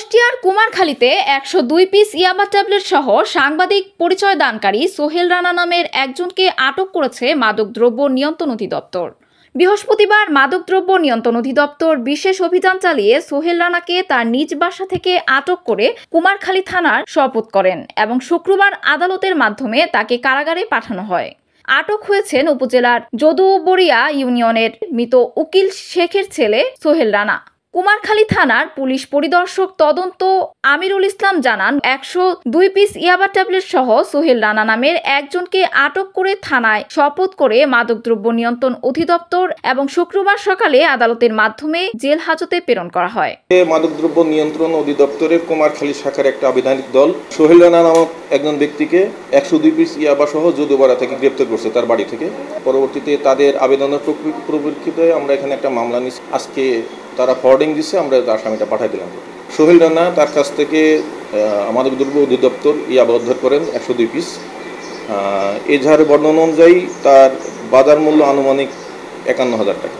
কুষ্টিয়ার কুমারখালীতে ১০২ পিস ইয়াবা ট্যাবলেট সহ সাংবাদিক পরিচয় দানকারী সোহেল রানা নামের একজনকে আটক করেছে মাদকদ্রব্য নিয়ন্ত্রণ অধিদপ্তর। বৃহস্পতিবার মাদকদ্রব্য নিয়ন্ত্রণ অধিদপ্তর বিশেষ অভিযান চালিয়ে সোহেল রানাকে তার নিজ বাসা থেকে আটক করে কুমারখালী থানার সোপর্দ করেন এবং শুক্রবার আদালতের মাধ্যমে তাকে কারাগারে পাঠানো হয়। আটক হয়েছেন উপজেলার যদুবরিয়া ইউনিয়নের মৃত উকিল শেখের ছেলে সোহেল রানা। কুমারখালী থানার পুলিশ পরিদর্শক তদন্ত আমিরুল ইসলাম জানান, ১০২ পিস ইয়াবা ট্যাবলেট সহ সোহেল রানা নামের একজনকে আটক করে থানায় সোপর্দ করে মাদকদ্রব্য নিয়ন্ত্রণ অধিদপ্তর এবং শুক্রবার সকালে আদালতের মাধ্যমে জেল হাজতে প্রেরণ করা হয়। মাদকদ্রব্য নিয়ন্ত্রণ অধিদপ্তরের কুমারখালী শাখার একটা আবেদনিক দল সোহেল রানা নামক একজন ব্যক্তিকে ১০২ পিস ইয়াবা সহ যদুবরিয়া থেকে গ্রেপ্তার করছে তার বাড়ি থেকে। পরবর্তীতে তাদের আবেদনের পরিপ্রেক্ষিতে আমরা এখানে একটা মামলা নিচ্ছি। আজকে তারা ফরওয়ার্ডিং দিচ্ছে, আমরা আসামিটা পাঠিয়ে দিলাম। সোহেল রানা তার কাছ থেকে মাদকদ্রব্য অধিদপ্তর ইয়াবা উদ্ধার করেন ১০২ পিস। এজাহারের বর্ণনা অনুযায়ী তার বাজার মূল্য আনুমানিক ৫১,০০০ টাকা।